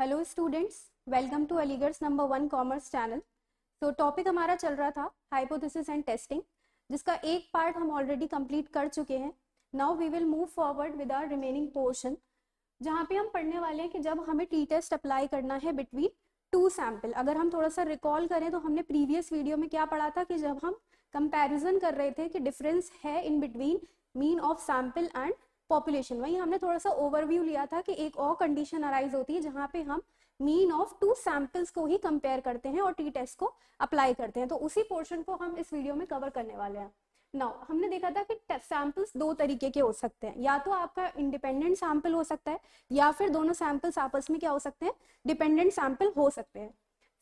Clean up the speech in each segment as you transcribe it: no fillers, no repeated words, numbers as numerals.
Hello students, welcome to Aligarh number 1 commerce channel. तो topic हमारा चल रहा था हाइपोथेसिस एंड टेस्टिंग, जिसका एक पार्ट हम ऑलरेडी कंप्लीट कर चुके हैं। Now we will move forward with our remaining portion, जहाँ पे हम पढ़ने वाले हैं कि जब हमें टी टेस्ट अप्लाई करना है बिटवीन टू सैंपल। अगर हम थोड़ा सा रिकॉल करें तो हमने प्रीवियस वीडियो में क्या पढ़ा था कि जब हम कंपैरिजन कर रहे थे कि डिफरेंस है in between mean of sample and population, वहीं हमने थोड़ा सा ओवरव्यू लिया था कि एक और कंडीशन अराइज होती है जहाँ पे हम मीन ऑफ टू सैंपल्स को ही कंपेयर करते हैं और टी टेस्ट को अप्लाई करते हैं। तो उसी पोर्शन को हम इस वीडियो में कवर करने वाले हैं। नाउ हमने देखा था कि सैंपल्स दो तरीके के हो सकते हैं, या तो आपका इंडिपेंडेंट सैंपल हो सकता है या फिर दोनों सैंपल्स आपस में क्या हो सकते हैं, डिपेंडेंट सैंपल हो सकते हैं।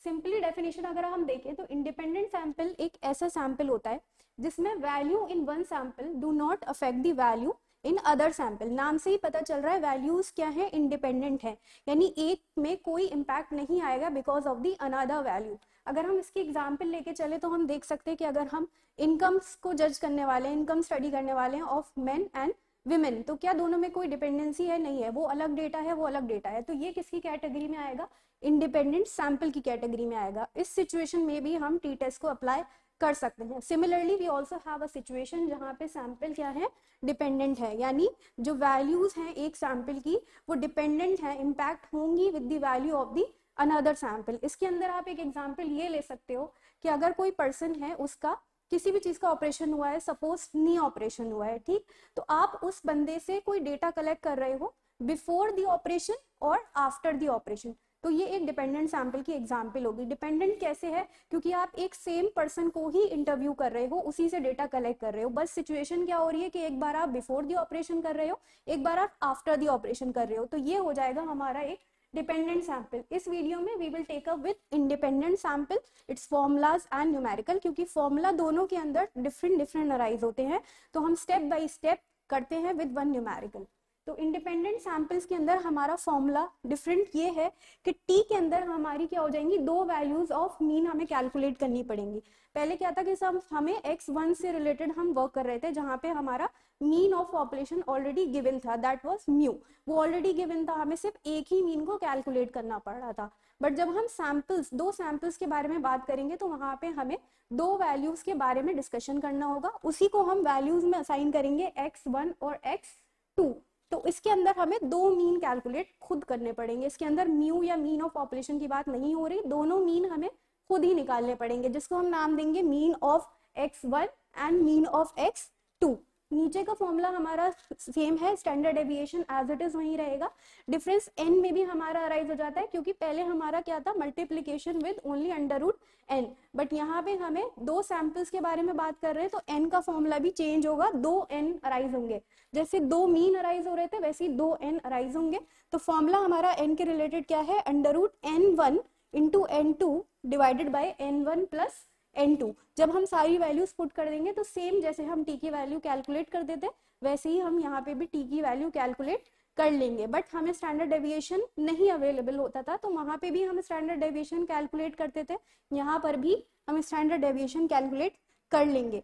सिंपली डेफिनेशन अगर हम देखें तो इंडिपेंडेंट सैंपल एक ऐसा सैंपल होता है जिसमें value in one sample do not affect the value in other sample. नाम से ही पता चल रहा है वैल्यूज क्या है, इंडिपेंडेंट है, यानी एक में कोई इम्पैक्ट नहीं आएगा because of the another value. अगर हम इसकी एग्जांपल लेके चले तो हम देख सकते हैं कि अगर हम इनकम्स को जज करने वाले हैं, इनकम स्टडी करने वाले हैं ऑफ मेन एंड विमेन, तो क्या दोनों में कोई डिपेंडेंसी है? नहीं है। वो अलग डेटा है, वो अलग डेटा है, तो ये किसकी कैटेगरी में आएगा? इंडिपेंडेंट सैंपल की कैटेगरी में आएगा। इस सिचुएशन में भी हम टी टेस्ट को अप्लाई कर सकते हैं। Similarly we also have a situation जहाँ पे सैंपल क्या है, डिपेंडेंट है, यानी जो वैल्यूज हैं एक सैंपल की वो डिपेंडेंट है, इम्पैक्ट होंगी with the value of the another sample. इसके अंदर आप एक एग्जांपल ये ले सकते हो कि अगर कोई पर्सन है, उसका किसी भी चीज का ऑपरेशन हुआ है, सपोज नी ऑपरेशन हुआ है, ठीक, तो आप उस बंदे से कोई डेटा कलेक्ट कर रहे हो बिफोर द ऑपरेशन और आफ्टर द ऑपरेशन, तो ये एक डिपेंडेंट सैंपल की एग्जांपल होगी। डिपेंडेंट कैसे है? क्योंकि आप एक सेम पर्सन को ही इंटरव्यू कर रहे हो, उसी से डेटा कलेक्ट कर रहे हो, बस सिचुएशन क्या हो रही है कि एक बार आप बिफोर द ऑपरेशन कर रहे हो, एक बार आप आफ्टर द ऑपरेशन कर रहे हो, तो ये हो जाएगा हमारा एक डिपेंडेंट सैंपल। इस वीडियो में we will take up with independent sample, it's formulas and numerical, क्योंकि फॉर्मूला दोनों के अंदर डिफरेंट अराइज होते हैं, तो हम स्टेप बाय स्टेप करते हैं विद वन न्यूमेरिकल। तो इंडिपेंडेंट सैंपल्स के अंदर हमारा फॉर्मूला डिफरेंट ये है कि टी के अंदर हमारी क्या हो जाएंगी, दो वैल्यूज ऑफ मीन हमें कैलकुलेट करनी पड़ेंगी। पहले क्या था कि सब हमें x1 से रिलेटेड हम वर्क कर रहे थे, जहां पे हमारा mean of population already given था, दैट वाज म्यू, वो ऑलरेडी गिवन था, हमें सिर्फ एक ही मीन को कैलकुलेट करना पड़ रहा था। बट जब हम सैंपल्स, दो सैंपल्स के बारे में बात करेंगे तो वहां पे हमें दो वैल्यूज के बारे में डिस्कशन करना होगा, उसी को हम वैल्यूज में असाइन करेंगे x1 और x2। तो इसके अंदर हमें दो मीन कैलकुलेट खुद करने पड़ेंगे। इसके अंदर म्यू या मीन ऑफ पॉपुलेशन की बात नहीं हो रही, दोनों मीन हमें खुद ही निकालने पड़ेंगे, जिसको हम नाम देंगे mean of x1 and mean of x2। नीचे का फॉर्मूला हमारा सेम है, standard deviation as it is वही रहेगा। डिफरेंस n में भी हमारा अराइज हो जाता है, क्योंकि पहले हमारा क्या था, multiplication with only √n, but यहाँ पे हमें दो सैंपल्स के बारे में बात कर रहे हैं, तो n का फॉर्मूला भी चेंज होगा, दो n अराइज होंगे। जैसे दो मीन अराइज हो रहे थे वैसे ही दो n अराइज होंगे। तो फॉर्मूला हमारा n के रिलेटेड क्या है, √n1 into n2 divided by n1 plus n2। जब हम सारी वैल्यूज पुट कर देंगे तो सेम जैसे हम t की वैल्यू कैलकुलेट कर देते वैसे ही हम यहाँ पे भी t की वैल्यू कैलकुलेट कर लेंगे। बट हमें स्टैंडर्ड डेविएशन नहीं अवेलेबल होता था, तो वहां पे भी हम स्टैंडर्ड डेविएशन कैलकुलेट करते थे, यहाँ पर भी हम स्टैंडर्ड डेविएशन कैलकुलेट कर लेंगे।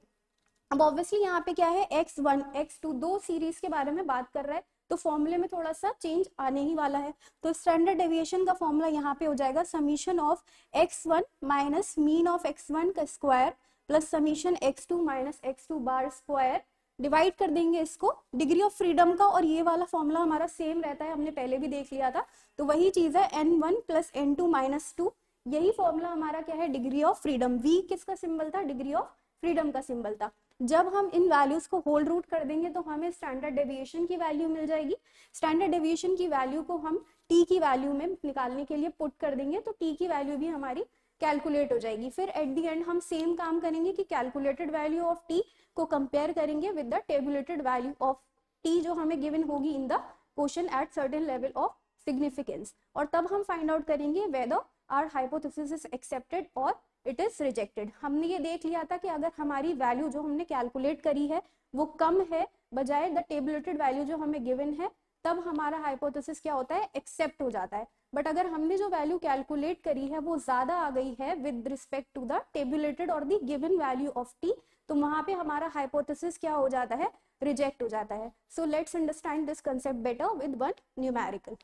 अब ऑब्वियसली यहाँ पे क्या है, x1 x2 दो सीरीज के बारे में बात कर रहा है, तो फॉर्मूले में थोड़ा सा चेंज आने ही वाला है। तो स्टैंडर्ड डेविएशन का फॉर्मूला यहाँ पे हो जाएगा summation of x1 minus mean of x1 का square plus summation x2 minus x2 bar square, divide कर देंगे इसको डिग्री ऑफ फ्रीडम का, और ये वाला फॉर्मूला हमारा सेम रहता है, हमने पहले भी देख लिया था, तो वही चीज है n1 प्लस n2 माइनस 2। यही फॉर्मूला हमारा क्या है, डिग्री ऑफ फ्रीडम। v किसका सिंबल था, डिग्री ऑफ फ्रीडम का सिंबल था। जब हम इन वैल्यूज को होल रूट कर देंगे तो हमें स्टैंडर्ड डेविएशन की वैल्यू मिल जाएगी। स्टैंडर्ड डेविएशन की वैल्यू को हम t की वैल्यू में निकालने के लिए पुट कर देंगे, तो t की वैल्यू भी हमारी कैलकुलेट हो जाएगी। फिर एट द एंड हम सेम काम करेंगे कि कैलकुलेटेड वैल्यू ऑफ t को कंपेयर करेंगे with the tabulated value of t जो हमें गिवन होगी in the question at certain level of significance, और तब हम फाइंड आउट करेंगे whether our hypothesis is accepted और इट इज रिजेक्टेड। हमने ये देख लिया था कि अगर हमारी वैल्यू जो हमने कैलकुलेट करी है वो कम है बजाय द टेबुलेटेड वैल्यू जो हमें गिवन है, तब हमारा हाइपोथेसिस क्या होता है, एक्सेप्ट हो जाता है। बट अगर हमने जो वैल्यू कैलकुलेट करी है वो ज्यादा आ गई है with respect to the tabulated और the given value of t, तो वहां पे हमारा हाइपोथेसिस क्या हो जाता है, रिजेक्ट हो जाता है। So let's understand this concept better with one numerical.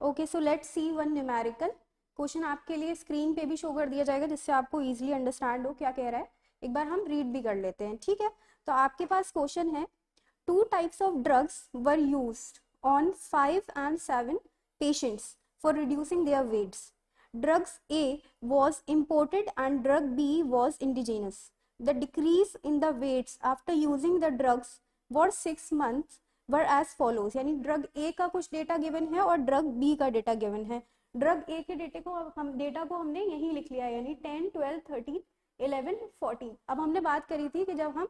Okay, so let's see one numerical question आपके लिए स्क्रीन पे भी शो कर दिया जाएगा जिससे आपको इजीली अंडरस्टैंड हो क्या कह रहा है। एक बार हम रीड भी कर लेते हैं, ठीक है। तो आपके पास क्वेश्चन है, 2 types of drugs were used on 5 and 7 patients for reducing their weights. Drugs A was imported and drug B was indigenous. The decrease in the weights after using the drugs for 6 months were as follows. यानी drug ए का कुछ data given है और drug B का data given है। Drug ए के data को हमने यहीं लिख लिया, यानी 10, 12, 13, 11, 14। अब हमने बात करी थी कि जब हम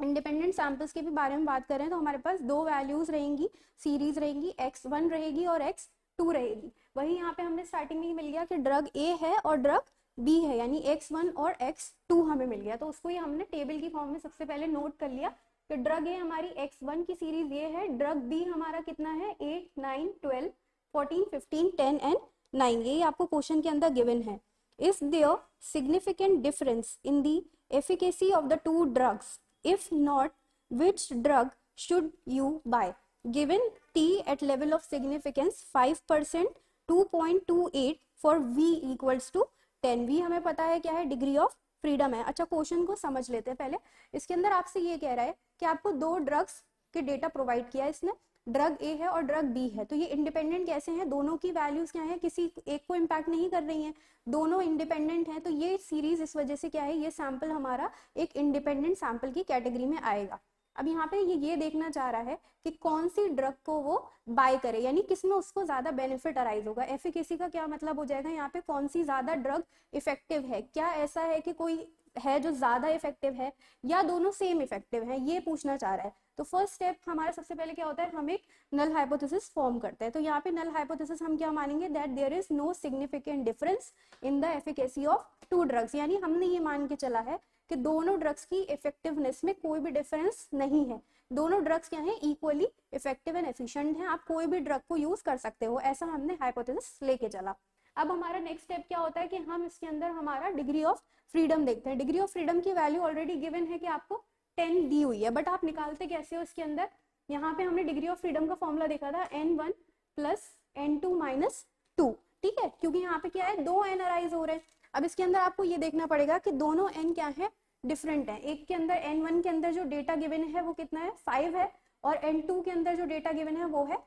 इंडिपेंडेंट सैंपल्स के भी बारे में बात करें तो हमारे पास दो वैल्यूज रहेंगी, सीरीज रहेंगी, x1 रहेगी और x2 रहेगी। वही यहाँ पे हमने स्टार्टिंग में मिल गया कि ड्रग ए है और ड्रग बी है, यानी x1 और x2 हमें मिल गया। तो उसको ही हमने टेबल की फॉर्म में सबसे पहले नोट कर लिया कि ड्रग ए हमारी x1 की सीरीज ये है, ड्रग बी हमारा कितना है 8, 9, 12, 14, 15, 10 एंड 9। ये आपको क्वेश्चन के अंदर गिवन है। Is there significant difference in the efficacy of the two drugs? If not, which drug should you buy? Given T at level of significance 5%, 2.28 for V equals to 10। V हमें पता है क्या है, degree of freedom है। अच्छा, question को समझ लेते हैं पहले। इसके अंदर आपसे ये कह रहा है कि आपको दो ड्रग्स के डेटा प्रोवाइड किया है इसने, ड्रग ए है और ड्रग बी है। तो ये इंडिपेंडेंट कैसे हैं, दोनों की वैल्यूज क्या है, किसी एक को इम्पैक्ट नहीं कर रही हैं, दोनों इंडिपेंडेंट हैं। तो ये सीरीज इस वजह से क्या है, ये सैंपल हमारा एक इंडिपेंडेंट सैंपल की कैटेगरी में आएगा। अब यहाँ पे ये देखना चाह रहा है कि कौन सी ड्रग को वो बाय करे, यानी किसमें उसको ज्यादा बेनिफिट अराइज होगा। एफिकेसी का क्या मतलब हो जाएगा, यहाँ पे कौन सी ज्यादा ड्रग इफेक्टिव है, क्या ऐसा है कि कोई है जो ज्यादा इफेक्टिव है या दोनों सेम इफेक्टिव है, ये पूछना चाह रहा है। तो फर्स्ट स्टेप हमारा सबसे पहले क्या होता है, हम एक नल हाइपोथेसिस फॉर्म करते हैं। तो यहाँ पे नल हाइपोथेसिस हम क्या मानेंगे, that there is no significant difference in the efficacy of two drugs. यानी हमने ये मान के चला है कि दोनों ड्रग्स की इफेक्टिवनेस में कोई भी डिफरेंस नहीं है, दोनों ड्रग्स क्या है, इक्वली इफेक्टिव एंड एफिशिएंट हैं, आप कोई भी ड्रग को यूज कर सकते हो, ऐसा हमने हाइपोथेसिस लेके चला। अब हमारा नेक्स्ट स्टेप क्या होता है कि हम इसके अंदर हमारा डिग्री ऑफ फ्रीडम देखते हैं। डिग्री ऑफ फ्रीडम की वैल्यू ऑलरेडी गिवन है कि आपको 10 दी हुई है, बट आप निकालते कैसे हो इसके अंदर। यहाँ पे हमने डिग्री ऑफ फ्रीडम का फॉर्मूला देखा था, n1 प्लस n2 माइनस 2, ठीक है, क्योंकि यहाँ पे क्या है, दो n अराइज हो रहे हैं। अब इसके अंदर आपको ये देखना पड़ेगा कि दोनों n क्या है, डिफरेंट है। एक के अंदर n1 के अंदर जो डेटा गिवन है वो कितना है, 5 है, और n2 के अंदर जो डेटा गिवन है वो है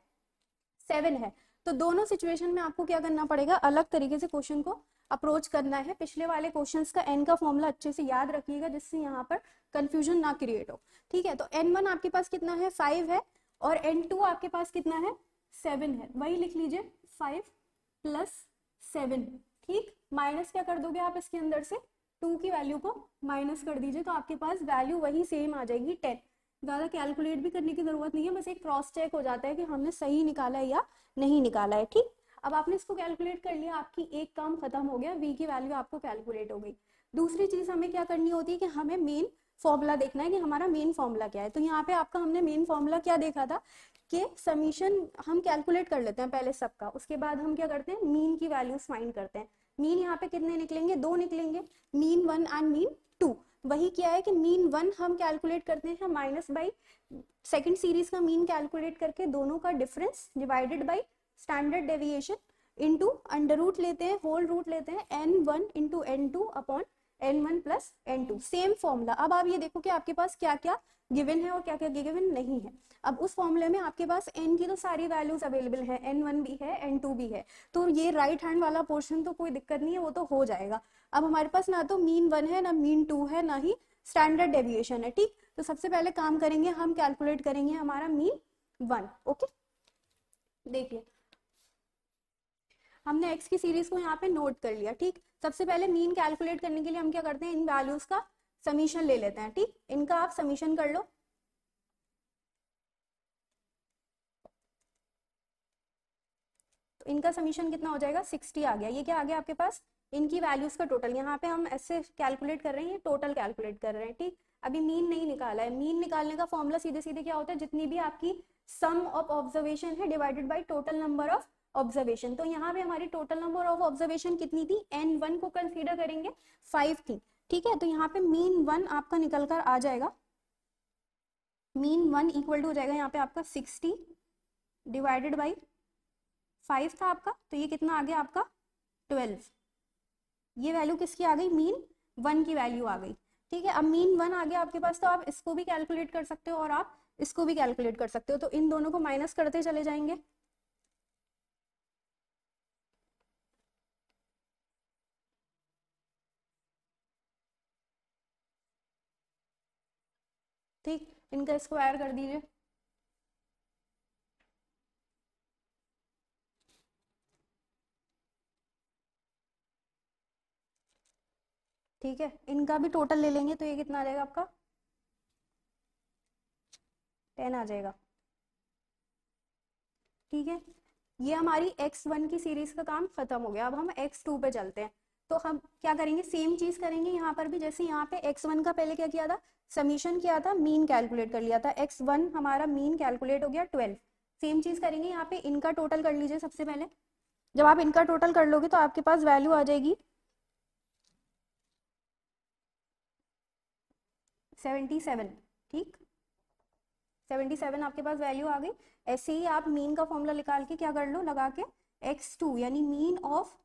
7 है। तो दोनों सिचुएशन में आपको क्या करना पड़ेगा, अलग तरीके से क्वेश्चन को अप्रोच करना है। पिछले वाले क्वेश्चंस का n का फॉर्मूला अच्छे से याद रखिएगा जिससे यहाँ पर कंफ्यूजन ना क्रिएट हो, ठीक है। तो n1 आपके पास कितना है, 5 है, और n2 आपके पास कितना है, 7 है। वही लिख लीजिए, 5 प्लस 7, ठीक। माइनस क्या कर दोगे आप इसके अंदर से, 2 की वैल्यू को माइनस कर दीजिए, तो आपके पास वैल्यू वही सेम आ जाएगी 10। ज़्यादा कैलकुलेट भी करने की जरूरत नहीं है, बस एक क्रॉस चेक हो जाता है कि हमने सही निकाला है या नहीं निकाला है, ठीक। अब आपने इसको कैलकुलेट कर लिया, आपकी एक काम खत्म हो गया, v की वैल्यू आपको कैलकुलेट हो गई। दूसरी चीज हमें क्या करनी होती है कि हमें मेन फॉर्मूला देखना है कि हमारा मेन फॉर्मूला क्या है। तो यहाँ पे आपका हमने मेन फॉर्मूला क्या देखा था कि समीशन हम कैलकुलेट कर लेते हैं पहले सबका, उसके बाद हम क्या करते हैं, मीन की वैल्यूज फाइंड करते हैं। मीन यहाँ पे कितने निकलेंगे, 2 निकलेंगे, मीन 1 एंड मीन 2। वही क्या है कि मीन 1 हम कैलकुलेट करते हैं माइनस बाई सेकंड सीरीज का मीन कैलकुलेट करके दोनों का difference divided by standard deviation into under root लेते हैं, होल रूट लेते हैं, n1 into n2 upon n1 plus n2, same formula. अब आप ये देखो कि आपके पास क्या क्या गिवन है और क्या क्या गिवन नहीं है। अब उस फॉर्मूले में आपके पास n की तो सारी वैल्यूज अवेलेबल है, n1 भी है, n2 भी है, तो ये राइट हैंड वाला पोर्शन तो कोई दिक्कत नहीं है, वो तो हो जाएगा। अब हमारे पास ना तो मीन 1 है, ना मीन 2 है, ना ही स्टैंडर्ड डेविएशन है, ठीक। तो सबसे पहले काम करेंगे, हम कैलकुलेट करेंगे हमारा मीन 1, ओके। देखिए हमने x की सीरीज को यहाँ पे नोट कर लिया, ठीक। सबसे पहले मीन कैलकुलेट करने के लिए हम क्या करते हैं, इन वैल्यूज का समीशन ले लेते हैं, ठीक। इनका आप समीशन कर लो, तो इनका समीशन कितना हो जाएगा, 60 आ गया। ये क्या आ गया आपके पास, इनकी वैल्यूज का टोटल। यहाँ पे हम ऐसे कैलकुलेट कर रहे हैं, ये टोटल कैलकुलेट कर रहे हैं, ठीक। अभी मीन नहीं निकाला है। मीन निकालने का फॉर्मूला सीधे सीधे क्या होता है, जितनी भी आपकी सम ऑफ ऑब्जर्वेशन है divided by total number of observation. तो यहाँ पे हमारी टोटल नंबर ऑफ ऑब्जर्वेशन कितनी थी, n1 को कंसीडर करेंगे 5 थी, ठीक है। तो यहाँ पे मीन 1 आपका निकल कर आ जाएगा, मीन 1 इक्वल टू हो जाएगा यहाँ पे आपका 60 डिवाइडेड बाई 5 था आपका, तो ये कितना आ गया आपका 12। ये वैल्यू किसकी आ गई, मीन 1 की वैल्यू आ गई। ठीक है, अब मीन 1 आ गया आपके पास, तो आप इसको भी कैलकुलेट कर सकते हो और आप इसको भी कैलकुलेट कर सकते हो, तो इन दोनों को माइनस करते चले जाएंगे। ठीक, इनका स्क्वायर कर दीजिए। ठीक है, इनका भी टोटल ले लेंगे तो ये कितना आ जाएगा आपका 10 आ जाएगा। ठीक है, ये हमारी x1 की सीरीज का काम खत्म हो गया। अब हम x2 पे चलते हैं। तो हम क्या करेंगे, सेम चीज करेंगे यहाँ पर भी। जैसे यहाँ पे x1 का पहले क्या किया था, समीशन किया था, मीन कैलकुलेट कर लिया था। x1 हमारा मीन कैलकुलेट हो गया 12। सेम चीज करेंगे यहाँ पे, इनका टोटल कर लीजिए सबसे पहले। जब आप इनका टोटल कर लोगे तो आपके पास वैल्यू आ जाएगी 77। ठीक, 77 आपके पास वैल्यू आ गई। ऐसे ही आप मीन का फॉर्मूला निकाल के क्या कर लो, लगा के x2 यानी मीन ऑफ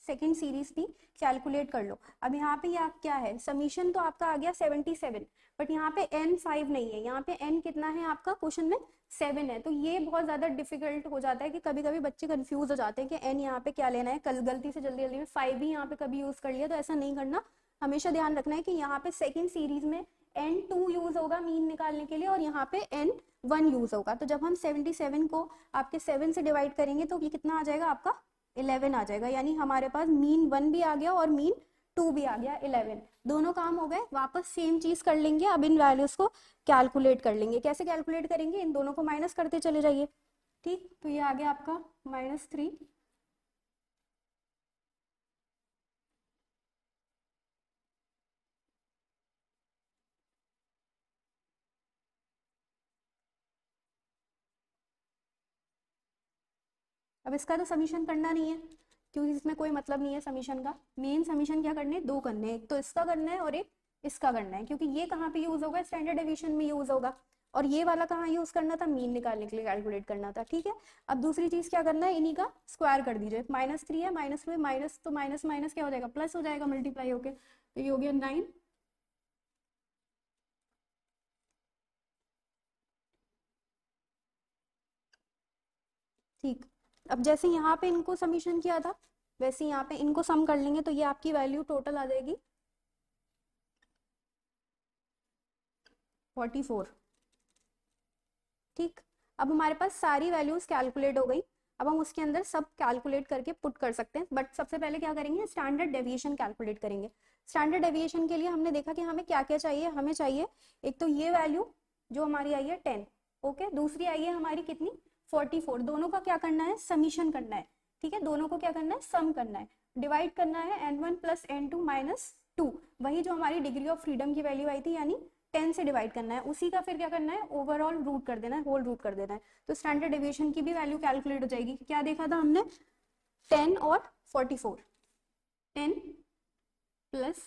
सेकेंड सीरीज भी कैलकुलेट कर लो। अब यहाँ पे ये क्या है, समीशन तो आपका आ गया 77, बट यहाँ पे n 5 नहीं है, यहाँ पे n कितना है आपका क्वेश्चन में 7 है। तो ये बहुत ज्यादा डिफिकल्ट हो जाता है कि कभी कभी बच्चे कंफ्यूज हो जाते हैं कि n यहाँ पे क्या लेना है, कल गलती से जल्दी जल्दी में 5 ही यहाँ पे कभी यूज कर लिया, तो ऐसा नहीं करना। हमेशा ध्यान रखना है कि यहाँ पे सेकेंड सीरीज में n2 यूज होगा मीन निकालने के लिए और यहाँ पे n1 यूज होगा। तो जब हम 77 को आपके 7 से डिवाइड करेंगे तो ये कितना आ जाएगा आपका 11 आ जाएगा। यानी हमारे पास मीन 1 भी आ गया और मीन 2 भी आ गया 11। दोनों काम हो गए। वापस सेम चीज कर लेंगे, अब इन वैल्यूज को कैलकुलेट कर लेंगे। कैसे कैलकुलेट करेंगे, इन दोनों को माइनस करते चले जाइए। ठीक, तो ये आ गया आपका -3। अब इसका तो समीशन करना नहीं है क्योंकि इसमें कोई मतलब नहीं है समीशन का। मेन समीशन क्या करने, दो करने हैं, एक तो इसका करना है और एक इसका करना है। क्योंकि ये कहाँ पे यूज होगा, स्टैंडर्ड डेविएशन में यूज होगा, और ये वाला कहाँ यूज करना था, मीन निकालने के लिए कैलकुलेट करना था। ठीक है, अब दूसरी चीज क्या करना है, इन्हीं का स्क्वायर कर दीजिए। -3 है, माइनस में माइनस, तो माइनस माइनस क्या हो जाएगा, प्लस हो जाएगा मल्टीप्लाई होके, तो ये हो गया 9। ठीक, अब जैसे यहाँ पे इनको समीशन किया था वैसे यहाँ पे इनको सम कर लेंगे, तो ये आपकी वैल्यू टोटल आ जाएगी 44। ठीक, अब हमारे पास सारी वैल्यूज कैलकुलेट हो गई। अब हम उसके अंदर सब कैलकुलेट करके पुट कर सकते हैं, बट सबसे पहले क्या करेंगे, स्टैंडर्ड डेविएशन कैलकुलेट करेंगे। स्टैंडर्ड डेविएशन के लिए हमने देखा कि हमें क्या क्या चाहिए। हमें चाहिए एक तो ये वैल्यू जो हमारी आई है 10, ओके। दूसरी आई है हमारी कितनी 44। दोनों का क्या करना है, समीशन करना है। ठीक है, दोनों को क्या करना है, सम करना है, डिवाइड करना है n1 प्लस n2 माइनस 2। वही जो हमारी डिग्री ऑफ फ्रीडम की वैल्यू आई थी, यानी 10 से डिवाइड करना है, उसी का फिर क्या करना है, ओवरऑल रूट कर देना है, होल रूट कर देना है। तो स्टैंडर्ड डेविएशन की भी वैल्यू कैलकुलेट हो जाएगी। क्या देखा था हमने, 10 और 44, 10 प्लस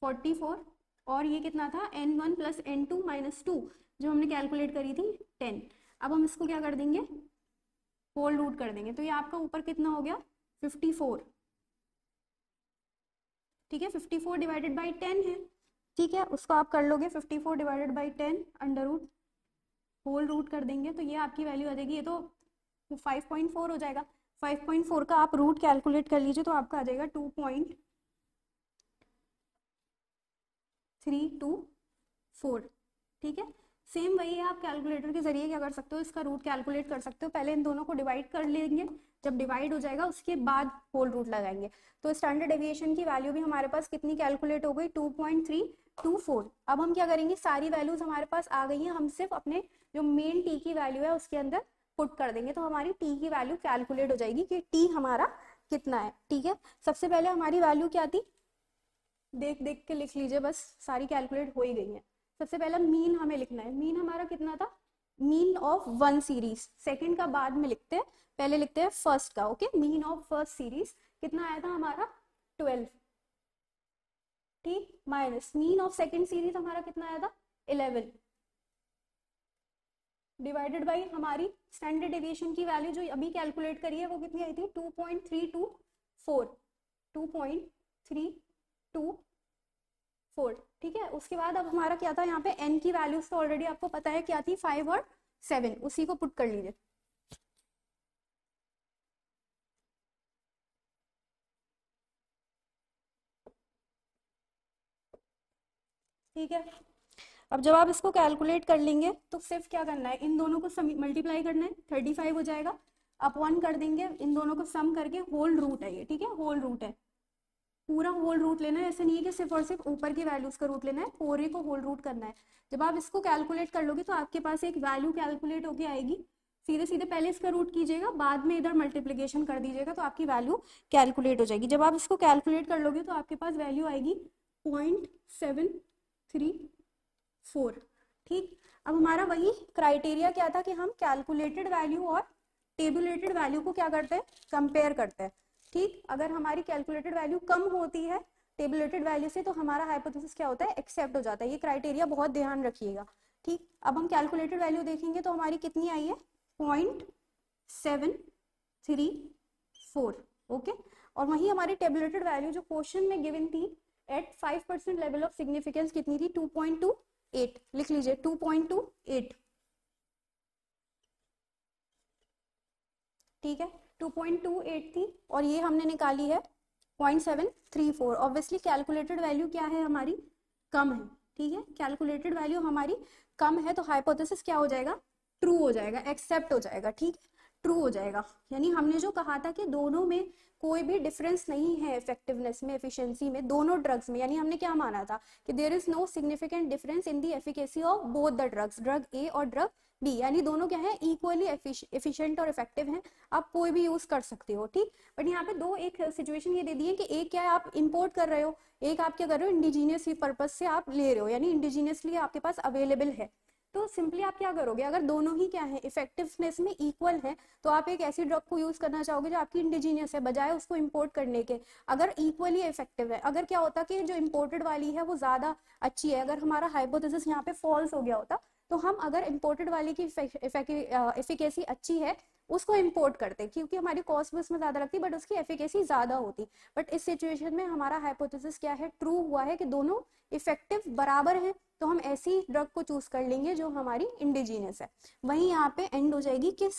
44, और ये कितना था n1 प्लस n2 माइनस 2, जो हमने कैलकुलेट करी थी 10। अब हम इसको क्या कर देंगे, होल रूट कर देंगे, तो ये आपका ऊपर कितना हो गया 54। ठीक है, 54 डिवाइडेड बाई 10 है। ठीक है, उसको आप कर लोगे 54 divided by 10 under root, whole root कर देंगे, तो ये आपकी वैल्यू आ जाएगी। ये तो 5.4 हो जाएगा। 5.4 का आप रूट कैलकुलेट कर लीजिए तो आपका आ जाएगा 2.324। ठीक है, सेम वही है, आप कैलकुलेटर के जरिए क्या कर सकते हो, इसका रूट कैलकुलेट कर सकते हो। पहले इन दोनों को डिवाइड कर लेंगे, जब डिवाइड हो जाएगा उसके बाद होल रूट लगाएंगे। तो स्टैंडर्ड डेविएशन की वैल्यू भी हमारे पास कितनी कैलकुलेट हो गई, 2.324। अब हम क्या करेंगे, सारी वैल्यूज हमारे पास आ गई हैं, हम सिर्फ अपने जो मेन टी की वैल्यू है उसके अंदर पुट कर देंगे, तो हमारी टी की वैल्यू कैलकुलेट हो जाएगी कि टी हमारा कितना है। ठीक है, सबसे पहले हमारी वैल्यू क्या थी, देख देख के लिख लीजिए, बस सारी कैलकुलेट हो ही गई है। सबसे पहला मीन हमें लिखना है, मीन हमारा कितना था, mean of one series, second का बाद में लिखते हैं, पहले लिखते हैं फर्स्ट का। Okay, mean of first series कितना आया था हमारा 12। ठीक, minus mean of second series हमारा कितना आया था 11। डिवाइडेड बाई हमारी स्टैंडर्ड डेविएशन की वैल्यू जो अभी कैलकुलेट करी है वो कितनी आई थी 2.324, 2.324। ठीक है, उसके बाद अब हमारा क्या था यहाँ पे n की वैल्यूज तो ऑलरेडी आपको पता है क्या थी 5 और 7, उसी को पुट कर लीजिए। ठीक है, अब जब आप इसको कैलकुलेट कर लेंगे तो सिर्फ क्या करना है, इन दोनों को मल्टीप्लाई करना है, 35 हो जाएगा, आप 1 कर देंगे, इन दोनों को सम करके होल रूट है ये। ठीक है, होल रूट है, पूरा होल रूट लेना है, ऐसे नहीं है कि सिर्फ और सिर्फ ऊपर की वैल्यूज का रूट लेना है, पूरे को होल रूट करना है। जब आप इसको कैलकुलेट कर लोगे तो आपके पास एक वैल्यू कैलकुलेट होके आएगी, सीधे सीधे पहले इसका रूट कीजिएगा, बाद में इधर मल्टीप्लीकेशन कर दीजिएगा तो आपकी वैल्यू कैलकुलेट हो जाएगी। जब आप इसको कैलकुलेट कर लोगे तो आपके पास वैल्यू आएगी 0.734। ठीक, अब हमारा वही क्राइटेरिया क्या था कि हम कैलकुलेटेड वैल्यू और टेबुलेटेड वैल्यू को क्या करते हैं, कंपेयर करते हैं। ठीक, अगर हमारी कैलकुलेटेड वैल्यू कम होती है टेबुलेटेड वैल्यू से तो हमारा हाइपोथेसिस क्या होता है, एक्सेप्ट हो जाता है। ये क्राइटेरिया बहुत ध्यान रखिएगा। ठीक, अब हम कैलकुलेटेड वैल्यू देखेंगे तो हमारी कितनी आई है 0.734। ओके, और वही हमारी टेबुलेटेड वैल्यू जो क्वेश्चन में गिवन थी एट 5% लेवल ऑफ सिग्निफिकेंस कितनी थी 2.28, लिख लीजिए 2.28। ठीक है, 2.28 थी और ये हमने निकाली है 0.734। ऑब्वियसली कैलकुलेटेड वैल्यू क्या है हमारी, कम है। ठीक है, कैलकुलेटेड वैल्यू हमारी कम है तो हाइपोथेसिस क्या हो जाएगा, ट्रू हो जाएगा, एक्सेप्ट हो जाएगा। ठीक, ट्रू हो जाएगा, यानी हमने जो कहा था कि दोनों में कोई भी डिफरेंस नहीं है इफेक्टिवनेस में, एफिशिएंसी में, दोनों ड्रग्स में, यानी हमने क्या माना था कि there is no significant difference in the efficacy of both the drugs, drug A और ड्रग बी, यानी दोनों क्या है इक्वली एफिशिएंट और इफेक्टिव हैं, आप कोई भी यूज कर सकते हो। ठीक, बट यहाँ पे दो एक सिचुएशन ये दे दी है कि एक क्या है आप इंपोर्ट कर रहे हो, एक आप क्या कर रहे हो इंडिजीनियस पर्पज से आप ले रहे हो, यानी इंडिजीनियसली आपके पास अवेलेबल है। तो सिंपली आप क्या करोगे, अगर दोनों ही क्या है इफेक्टिवनेस में इक्वल है तो आप एक ऐसी ड्रग को यूज करना चाहोगे जो आपकी इंडिजीनियस है, बजाय उसको इंपोर्ट करने के। अगर इक्वली इफेक्टिव है, अगर क्या होता कि जो इंपोर्टेड वाली है वो ज्यादा अच्छी है, अगर हमारा हाइपोथेसिस यहाँ पे फॉल्स हो गया होता तो हम अगर इंपोर्टेड वाली की एफिकेसी अच्छी है उसको इंपोर्ट करते, क्योंकि हमारी कॉस्ट भी उसमें ज्यादा लगती बट उसकी एफिकेसी ज्यादा होती। बट इस सिचुएशन में हमारा हाइपोथेसिस क्या है, ट्रू हुआ है कि दोनों इफेक्टिव बराबर हैं, तो हम ऐसी ड्रग को चूज कर लेंगे जो हमारी इंडिजीनियस है। वहीं यहाँ पे एंड हो जाएगी कि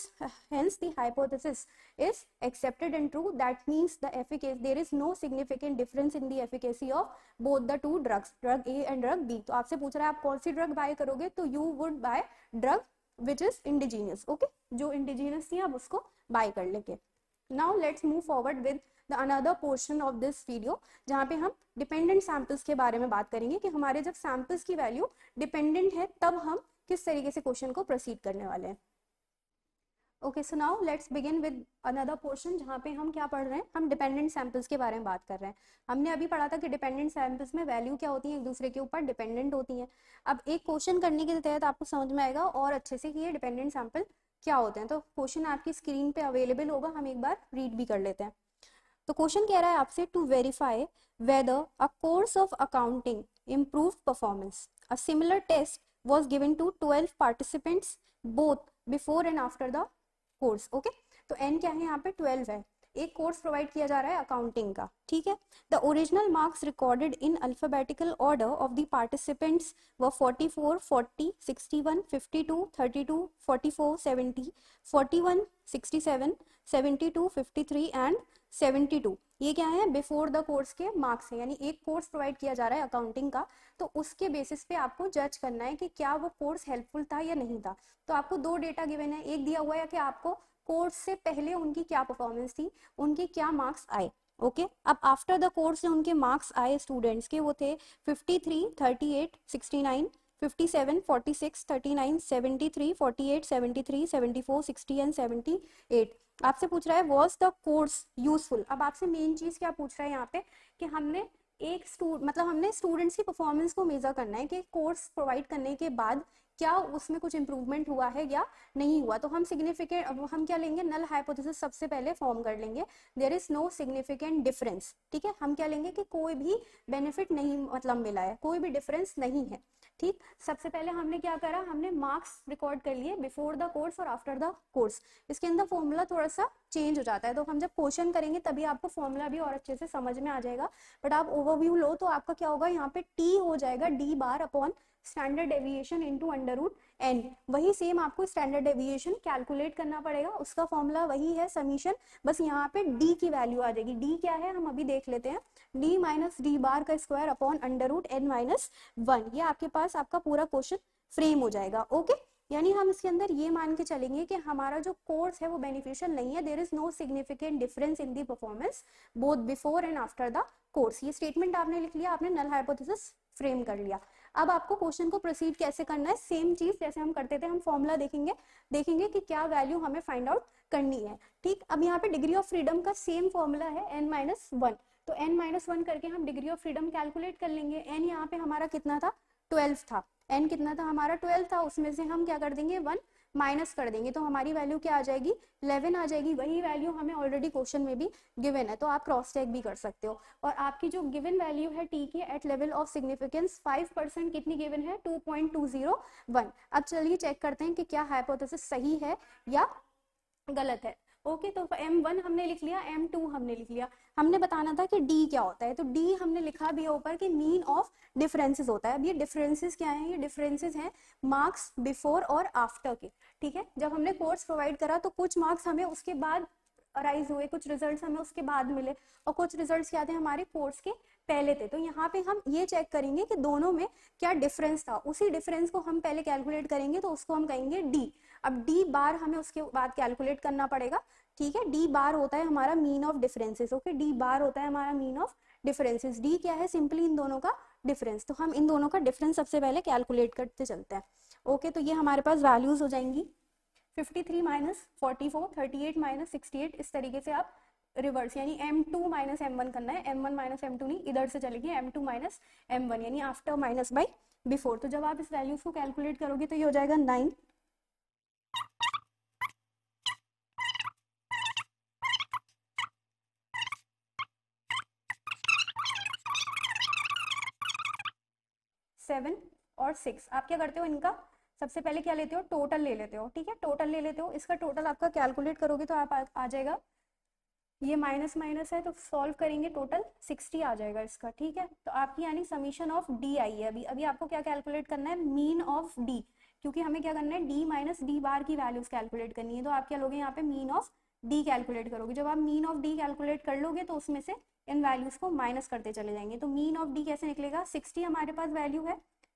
hence the hypothesis is accepted and true, that means the efficacy there is no significant difference in the efficacy of both the two drugs, drug A and drug B. तो आपसे पूछ रहा है आप कौन सी ड्रग बाय करोगे, तो you would buy drug which is indigenous. Okay, जो इंडिजीनियस थी आप उसको बाय कर लेंगे। Now let's move forward with the another portion of this video, जहाँ पे हम डिपेंडेंट सैंपल्स के बारे में बात करेंगे कि हमारे जब सैंपल्स की वैल्यू डिपेंडेंट है तब हम किस तरीके से क्वेश्चन को प्रोसीड करने वाले हैं। Okay, so now let's begin with another portion जहाँ पे हम क्या पढ़ रहे हैं, हम डिपेंडेंट सैंपल्स के बारे में बात कर रहे हैं। हमने अभी पढ़ा था कि डिपेंडेंट सैंपल्स में वैल्यू क्या होती है, एक दूसरे के ऊपर डिपेंडेंट होती है। अब एक क्वेश्चन करने के तहत आपको समझ में आएगा और अच्छे से कि ये डिपेंडेंट सैंपल क्या होते हैं। तो क्वेश्चन आपकी स्क्रीन पे अवेलेबल होगा, हम एक बार रीड भी कर लेते हैं। तो क्वेश्चन कह रहा है आपसे to verify whether a course of accounting improved performance, a similar test was given to 12 participants both before and after the course. Okay, तो एन क्या है यहाँ पे 12 है, एक कोर्स प्रोवाइड किया जा रहा है अकाउंटिंग का। ठीक है, the original marks recorded in alphabetical order of the participants व 44, 40, 61, 52, 32, 44, 70, 41, 67, 72, 53 एंड 72। ये क्या है, बिफोर द कोर्स के मार्क्स है, यानी एक कोर्स प्रोवाइड किया जा रहा है अकाउंटिंग का, तो उसके बेसिस पे आपको जज करना है कि क्या वो कोर्स हेल्पफुल था या नहीं था। तो आपको दो डेटा गिवन है, एक दिया हुआ है कि आपको कोर्स से पहले उनकी क्या परफॉर्मेंस थी, उनके क्या मार्क्स आए। ओके, अब आफ्टर द कोर्स जो उनके मार्क्स आए स्टूडेंट्स के वो थे 53, 38, 69, 57, 46, 39, 73, 48, 73, 74, 60 एंड 78। आपसे पूछ रहा है वॉज द कोर्स यूजफुल। अब आपसे मेन चीज क्या पूछ रहा है यहाँ पे कि हमने एक हमने स्टूडेंट्स की परफॉर्मेंस को मेजर करना है कि कोर्स प्रोवाइड करने के बाद क्या उसमें कुछ इंप्रूवमेंट हुआ है या नहीं हुआ। तो हम सिग्निफिकेंट, हम क्या लेंगे, नल हाइपोथेसिस सबसे पहले फॉर्म कर लेंगे, there is no significant difference. ठीक है, हम क्या लेंगे कि कोई भी बेनिफिट नहीं मतलब मिला है, कोई भी डिफरेंस नहीं है। ठीक, सबसे पहले हमने क्या करा, हमने मार्क्स रिकॉर्ड कर लिए बिफोर द कोर्स और आफ्टर द कोर्स। इसके अंदर फॉर्मूला थोड़ा सा चेंज हो जाता है, तो हम जब क्वेश्चन करेंगे तभी आपको फॉर्मूला भी और अच्छे से समझ में आ जाएगा। बट आप ओवरव्यू लो तो आपका क्या होगा, यहाँ पे टी हो जाएगा d bar upon standard deviation into under root n. वही सेम आपको स्टैंडर्ड डेविएशन कैलकुलेट करना पड़ेगा, उसका फॉर्मूला वही है समीशन, बस यहाँ पे डी की वैल्यू आ जाएगी। डी क्या है हम अभी देख लेते हैं, डी माइनस डी बार का square upon under root n minus one. ये आपके पास आपका पूरा क्वेश्चन फ्रेम हो जाएगा। ओके, यानी हम इसके अंदर ये मान के चलेंगे कि हमारा जो कोर्स है वो बेनिफिशियल नहीं है, there is no significant difference in the performance both before and after the course. ये स्टेटमेंट आपने लिख लिया, आपने नल हाइपोथेसिस फ्रेम कर लिया। अब आपको क्वेश्चन को प्रोसीड कैसे करना है, सेम चीज जैसे हम करते थे, हम फॉर्मूला देखेंगे कि क्या वैल्यू हमें फाइंड आउट करनी है। ठीक, अब यहाँ पे डिग्री ऑफ फ्रीडम का सेम फॉर्मूला है n माइनस वन, तो n माइनस वन करके हम डिग्री ऑफ फ्रीडम कैलकुलेट कर लेंगे। n यहाँ पे हमारा कितना था, 12 था, n कितना था हमारा 12 था, उसमें से हम क्या कर देंगे 1 माइनस कर देंगे, तो हमारी वैल्यू क्या आ जाएगी 11 आ जाएगी। वही वैल्यू हमें ऑलरेडी क्वेश्चन में भी गिवन है, तो आप क्रॉस चेक भी कर सकते हो। और आपकी जो गिवन वैल्यू है टी की एट लेवल ऑफ सिग्निफिकेंस 5% कितनी गिवन है, 2.201। अब चलिए चेक करते हैं कि क्या हाइपोथेसिस सही है या गलत है। ओके, तो m1 हमने लिख लिया, m2 हमने लिख लिया। हमने बताना था कि d क्या होता है, तो d हमने लिखा भी है ऊपर कि मीन ऑफ डिफरेंसेस होता है। अब ये डिफरेंसेस क्या है, ये डिफरेंसेस हैं मार्क्स बिफोर और आफ्टर के। ठीक है, जब हमने कोर्स प्रोवाइड करा तो कुछ मार्क्स हमें उसके बाद अराइज हुए, कुछ रिजल्ट्स हमें उसके बाद मिले, और कुछ रिजल्ट्स क्या थे हमारे कोर्स के पहले थे। तो यहाँ पे हम ये चेक करेंगे कि दोनों में क्या डिफरेंस था, उसी डिफरेंस को हम पहले कैलकुलेट करेंगे, तो उसको हम कहेंगे डी। अब डी बार हमें उसके बाद कैलकुलेट करना पड़ेगा। ठीक है, डी बार होता है हमारा mean of differences. Okay, D बार होता है हमारा मीन ऑफ डिफरेंसेस, डी क्या है, सिंपली इन दोनों का डिफरेंस। तो हम इन दोनों का डिफरेंस सबसे पहले कैलकुलेट करते चलते हैं। ओके, तो ये हमारे पास वैल्यूज हो जाएंगी 53 माइनस 44, 38 माइनस 68, इस तरीके से आप रिवर्स, यानी m2 माइनस m1 करना है, m1 माइनस m2 नहीं, इधर से चलेगी m2 माइनस m1, यानी आफ्टर माइनस बाई बिफोर। तो जब आप इस वैल्यूज को कैलकुलेट करोगे तो ये हो जाएगा 9, सेवन और 6। आप क्या करते हो, इनका सबसे पहले क्या लेते हो, टोटल ले लेते हो। ठीक है, टोटल ले लेते हो, इसका टोटल आपका कैलकुलेट करोगे तो आप आ जाएगा, ये माइनस माइनस है तो सॉल्व करेंगे टोटल 60 आ जाएगा इसका। ठीक है, तो आपकी यानी समीशन ऑफ डी आई है। अभी अभी आपको क्या कैलकुलेट करना है, मीन ऑफ डी, क्योंकि हमें क्या करना है, डी माइनस डी बार की वैल्यूज कैलकुलेट करनी है। तो आप क्या लोगे यहाँ पे, मीन ऑफ डी कैलकुलेट करोगे। जब आप मीन ऑफ डी कैलकुलेट कर लोगे तो उसमें से इन वैल्यूज को माइनस करते चले जाएंगे। तो मीन ऑफ डी कैसे निकलेगा, 60 हमारे पास वैल्यू है।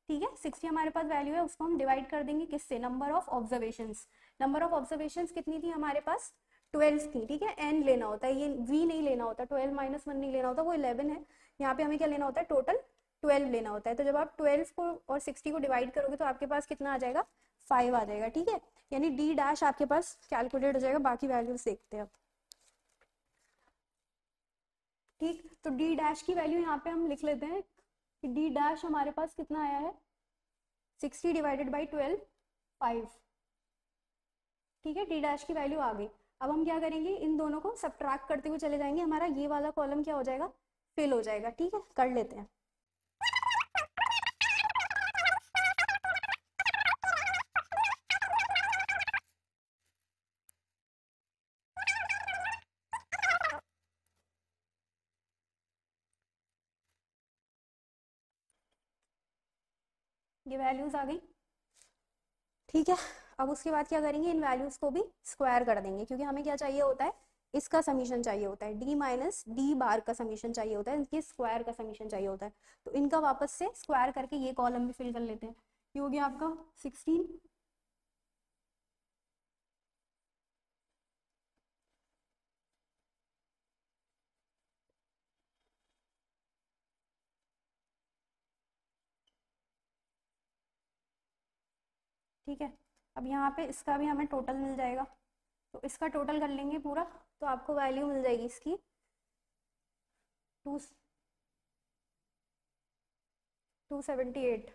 ठीक है, 60 हमारे पास वैल्यू है, उसको हम डिवाइड कर देंगे किससे, number of observations. Number of observations कितनी थी हमारे पास, 12 थी। ठीक है, एन लेना होता है, ये वी नहीं लेना होता, 12 माइनस वन नहीं लेना होता, वो 11 है। यहाँ पे हमें क्या लेना होता है, टोटल 12 लेना होता है। तो जब आप 12 को और 60 को डिवाइड करोगे तो आपके पास कितना आ जाएगा, 5 आ जाएगा। ठीक है, यानी डी डैश आपके पास कैलकुलेट हो जाएगा। बाकी वैल्यूज देखते हैं। ठीक, तो डी डैश की वैल्यू यहाँ पे हम लिख लेते हैं कि डी डैश हमारे पास कितना आया है, 60 डिवाइडेड बाई 12, 5। ठीक है, डी डैश की वैल्यू आ गई। अब हम क्या करेंगे, इन दोनों को सब्ट्रैक्ट करते हुए चले जाएंगे, हमारा ये वाला कॉलम क्या हो जाएगा, फिल हो जाएगा। ठीक है, कर लेते हैं। ये वैल्यूज आ गई। ठीक है, अब उसके बाद क्या करेंगे, इन वैल्यूज को भी स्क्वायर कर देंगे, क्योंकि हमें क्या चाहिए होता है, इसका समीशन चाहिए होता है, डी माइनस डी बार का समीशन चाहिए होता है, इनके स्क्वायर का समीशन चाहिए होता है। तो इनका वापस से स्क्वायर करके ये कॉलम भी फिल कर लेते हैं। ये हो गया आपका 16, ठीक है। अब यहाँ पे इसका भी हमें टोटल मिल जाएगा, तो इसका टोटल कर लेंगे पूरा, तो आपको वैल्यू मिल जाएगी इसकी 278।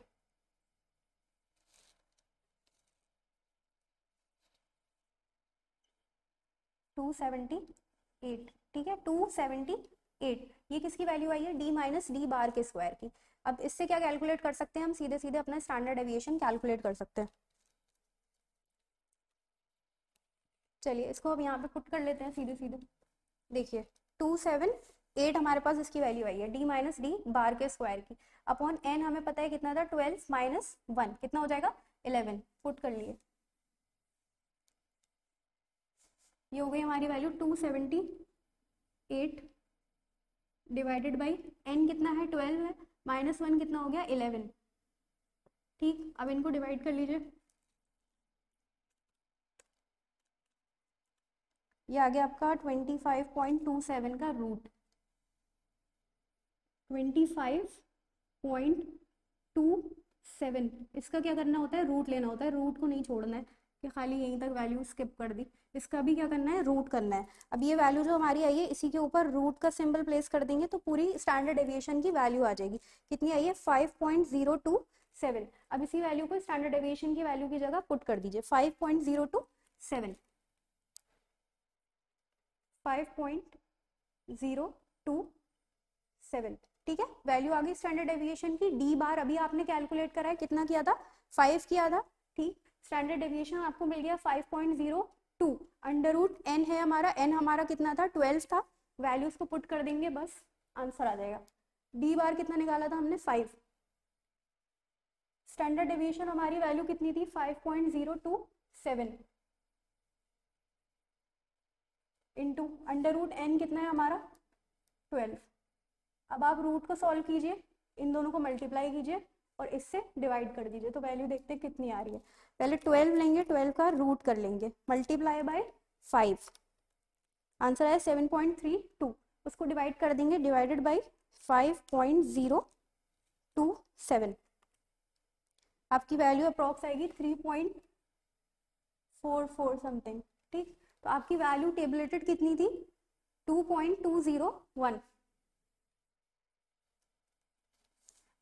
278, ठीक है 278, ये किसकी वैल्यू आई है, d माइनस डी बार के स्क्वायर की। अब इससे क्या कैलकुलेट कर सकते हैं हम, सीधे सीधे अपना स्टैंडर्ड डेविएशन कैलकुलेट कर सकते हैं। चलिए इसको अब यहाँ पे पुट कर लेते हैं सीधे सीधे। देखिए 278 हमारे पास इसकी वैल्यू आई है, d माइनस डी बार के स्क्वायर की, अपॉन n हमें पता है कितना था, 12 माइनस 1 कितना हो जाएगा, 11। पुट कर लिए, ये हो गई हमारी वैल्यू 278 डिवाइडेड बाई n कितना है, 12 है, माइनस 1 कितना हो गया, 11। ठीक, अब इनको डिवाइड कर लीजिए, ये आ गया आपका 25.27 का रूट, 25.27। इसका क्या करना होता है, रूट लेना होता है, रूट को नहीं छोड़ना है कि खाली यहीं तक वैल्यू स्किप कर दी, इसका भी क्या करना है, रूट करना है। अब ये वैल्यू जो हमारी आई है इसी के ऊपर रूट का सिंबल प्लेस कर देंगे तो पूरी स्टैंडर्ड डेविएशन की वैल्यू आ जाएगी। कितनी आई है, 5.027। अब इसी वैल्यू को स्टैंडर्ड डेविएशन की वैल्यू की जगह पुट कर दीजिए, 5.027, 5.027, ठीक है, वैल्यू आ गई स्टैंडर्ड डेविएशन की। डी बार अभी आपने कैलकुलेट करा है, कितना किया था, 5 किया था, ठीक, स्टैंडर्ड डेविएशन आपको मिल गया 5.02। अंडर रूट एन है हमारा, एन हमारा कितना था, 12 था, वैल्यूज को पुट कर देंगे, बस आंसर आ जाएगा। डी बार कितना निकाला था हमने, 5, स्टैंडर्ड डेविएशन हमारी वैल्यू कितनी थी, 5.027 इंटू अंडर रूट एन कितना है हमारा, 12। अब आप रूट को सॉल्व कीजिए, इन दोनों को मल्टीप्लाई कीजिए और इससे डिवाइड कर दीजिए, तो वैल्यू देखते हैं कितनी आ रही है। पहले 12 लेंगे, 12 का रूट कर लेंगे, मल्टीप्लाई बाय 5, आंसर आया 7.32, उसको डिवाइड कर देंगे, डिवाइडेड बाय 5.027, आपकी वैल्यू अप्रॉक्स आएगी 3.44 समथिंग, ठीक। तो आपकी वैल्यू टेबलेटेड कितनी थी, 2.201,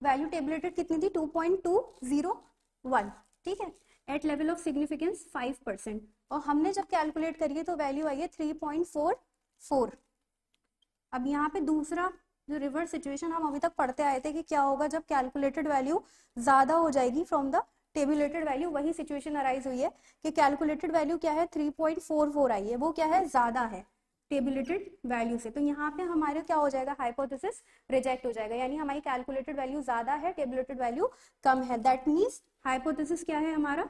वैल्यू टेबलेटेड कितनी थी, 2.201, ठीक है, एट लेवल ऑफ सिग्निफिकेंस 5%, और हमने जब कैलकुलेट करिए तो वैल्यू आई है 3.44। अब यहाँ पे दूसरा जो रिवर्स सिचुएशन हम अभी तक पढ़ते आए थे कि क्या होगा जब कैलकुलेटेड वैल्यू ज्यादा हो जाएगी फ्रॉम द टेबुलेटेड वैल्यू, वही सिचुएशन अराइज हुई है कि कैलकुलेटेड वैल्यू क्या है, 3.44 आई है, वो क्या है, ज्यादा है टेबुलेटेड वैल्यू से। तो यहाँ पे हमारे क्या हो जाएगा, हाइपोथेसिस रिजेक्ट हो जाएगा, यानी हमारी कैलकुलेटेड वैल्यू ज्यादा है, टेबुलेटेड वैल्यू कम है, दैट मीन्स हाइपोथेसिस क्या है हमारा,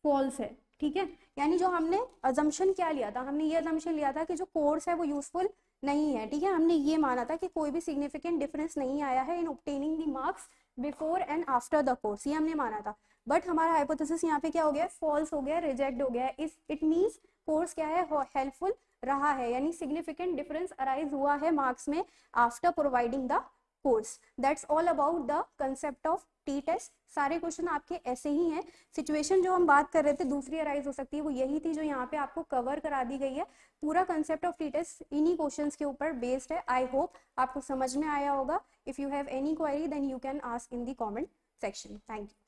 फॉल्स है, ठीक है। यानी जो हमने अजम्पशन क्या लिया था, हमने ये अजम्पशन लिया था कि जो कोर्स है वो यूजफुल नहीं है, ठीक है, हमने ये माना था कि कोई भी सिग्निफिकेंट डिफरेंस नहीं आया है in obtaining the marks before and after the course, ये हमने माना था। बट हमारा हाइपोथेसिस यहाँ पे क्या हो गया, फॉल्स हो गया, रिजेक्ट हो गया। इट मीन्स कोर्स क्या है, हेल्पफुल रहा है, यानी सिग्निफिकेंट डिफरेंस अराइज हुआ है मार्क्स में after providing the course. That's all about the concept of t test. सारे क्वेश्चन आपके ऐसे ही हैं। सिचुएशन जो हम बात कर रहे थे दूसरी अराइज हो सकती है, वो यही थी जो यहाँ पे आपको कवर करा दी गई है। पूरा कंसेप्ट ऑफ टी टेस्ट इन्हीं क्वेश्चंस के ऊपर बेस्ड है। आई होप आपको समझ में आया होगा। If you have any query then you can ask in the comment section. Thank you.